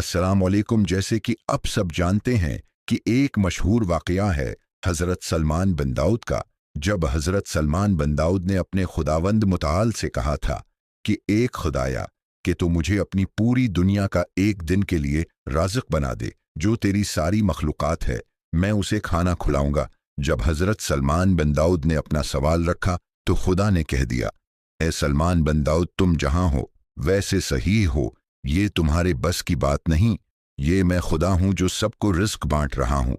अस्सलाम वालेकुम। जैसे कि अब सब जानते हैं कि एक मशहूर वाक़या है हज़रत सलमान बिन दाऊद का, जब हज़रत सलमान बिन दाऊद ने अपने खुदावंद मुताल से कहा था कि एक खुदाया कि तो मुझे अपनी पूरी दुनिया का एक दिन के लिए राज़िक बना दे, जो तेरी सारी मखलूक़ात है मैं उसे खाना खिलाऊंगा। जब हज़रत सलमान बिन दाऊद ने अपना सवाल रखा तो खुदा ने कह दिया, ए सलमान बिन दाऊद, तुम जहां हो वैसे सही हो, ये तुम्हारे बस की बात नहीं, ये मैं खुदा हूं जो सबको रिस्क बांट रहा हूं।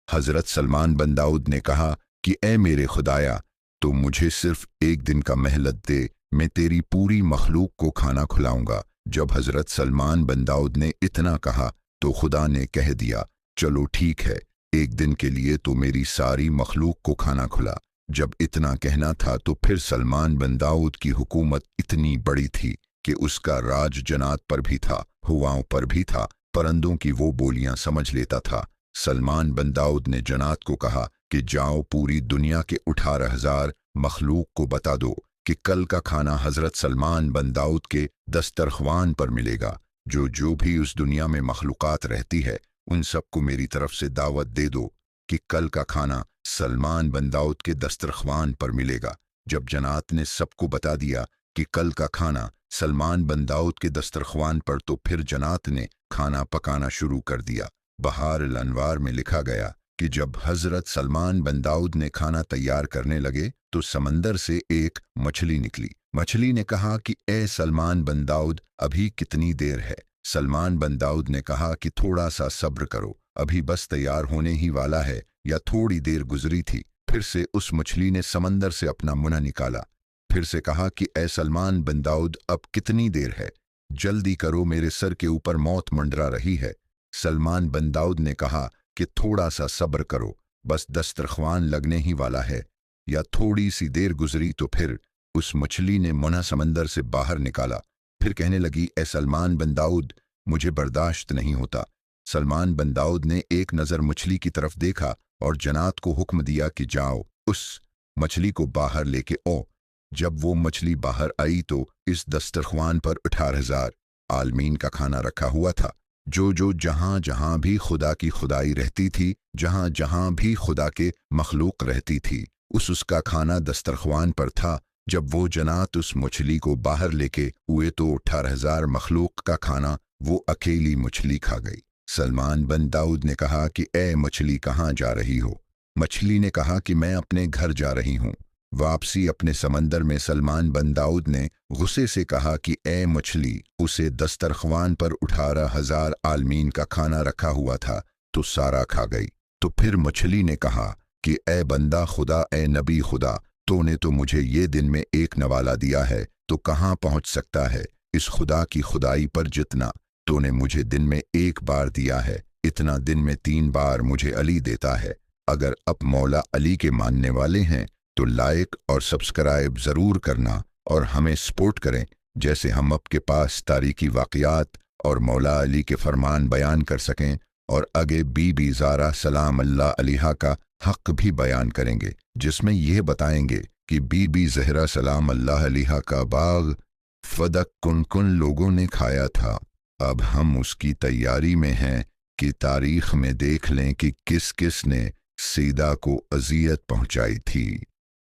हज़रत सलमान बिन दाऊद ने कहा कि ए मेरे खुदाया, तो मुझे सिर्फ एक दिन का मेहलत दे, मैं तेरी पूरी मखलूक को खाना खिलाऊंगा। जब हज़रत सलमान बिन दाऊद ने इतना कहा तो खुदा ने कह दिया, चलो ठीक है, एक दिन के लिए तो मेरी सारी मखलूक को खाना खुला। जब इतना कहना था तो फिर सलमान बिन दाऊद की हुकूमत इतनी बड़ी थी कि उसका राज जन्नत पर भी था, हवाओं पर भी था, परंदों की वो बोलियां समझ लेता था। सलमान बिन दाऊद ने जन्नत को कहा कि जाओ पूरी दुनिया के 18,000 मखलूक को बता दो कि कल का खाना हज़रत सलमान बिन दाऊद के दस्तरख्वान पर मिलेगा। जो जो भी उस दुनिया में मखलूक़ात रहती है उन सबको मेरी तरफ से दावत दे दो कि कल का खाना सलमान बिन दाऊद के दस्तरख्वान पर मिलेगा। जब जन्नत ने सबको बता दिया कि कल का खाना सलमान बिन दाऊद के दस्तरख्वान पर, तो फिर जन्नत ने खाना पकाना शुरू कर दिया। बहार अल अनवार में लिखा गया कि जब हज़रत सलमान बिन दाऊद ने खाना तैयार करने लगे तो समंदर से एक मछली निकली। मछली ने कहा कि ए सलमान बिन दाऊद, अभी कितनी देर है? सलमान बिन दाऊद ने कहा कि थोड़ा सा सब्र करो, अभी बस तैयार होने ही वाला है, या थोड़ी देर गुजरी थी। फिर से उस मछली ने समंदर से अपना मुंह निकाला, फिर से कहा कि ए सलमान बिन दाऊद, अब कितनी देर है? जल्दी करो, मेरे सर के ऊपर मौत मंडरा रही है। सलमान बिन दाऊद ने कहा कि थोड़ा सा सब्र करो, बस दस्तरख्वान लगने ही वाला है। या थोड़ी सी देर गुजरी तो फिर उस मछली ने मुंह समंदर से बाहर निकाला, फिर कहने लगी, ए सलमान बिन दाऊद, मुझे बर्दाश्त नहीं होता। सलमान बिन दाऊद ने एक नज़र मछली की तरफ देखा और जन्नत को हुक्म दिया कि जाओ उस मछली को बाहर लेके आओ। जब वो मछली बाहर आई तो इस दस्तरख्वान पर 18,000 आलमीन का खाना रखा हुआ था। जो जो जहां जहां भी खुदा की खुदाई रहती थी, जहां जहां भी खुदा के मखलूक रहती थी, उसका खाना दस्तरख्वान पर था। जब वो जन्नत उस मछली को बाहर लेके हुए तो 18,000 मखलूक का खाना वो अकेली मछली खा गई। सलमान बिन दाऊद ने कहा कि ए मछली, कहाँ जा रही हो? मछली ने कहा कि मैं अपने घर जा रही हूँ। वापसी अपने समंदर में सलमान बिन दाऊद ने गुस्से से कहा कि ए मछली, उसे दस्तरख्वान पर 18,000 आलमीन का खाना रखा हुआ था तो सारा खा गई। तो फिर मछली ने कहा कि ए बंदा खुदा, ए नबी खुदा, तूने तो मुझे ये दिन में एक नवाला दिया है, तो कहाँ पहुँच सकता है इस खुदा की खुदाई पर जितना तूने मुझे दिन में एक बार दिया है, इतना दिन में 3 बार मुझे अली देता है। अगर अब मौला अली के मानने वाले हैं तो लाइक और सब्सक्राइब ज़रूर करना और हमें सपोर्ट करें, जैसे हम आपके पास तारीखी वाक़यात और मौला अली के फरमान बयान कर सकें और आगे बीबी ज़ारा सलाम अल्लाह अलैहा का हक़ भी बयान करेंगे, जिसमें यह बताएंगे कि बीबी ज़हरा सलाम अल्लाह अलैहा का बाग फदक कुन कुन लोगों ने खाया था। अब हम उसकी तैयारी में हैं कि तारीख़ में देख लें कि किस किस ने सीदा को अज़ियत पहुँचाई थी।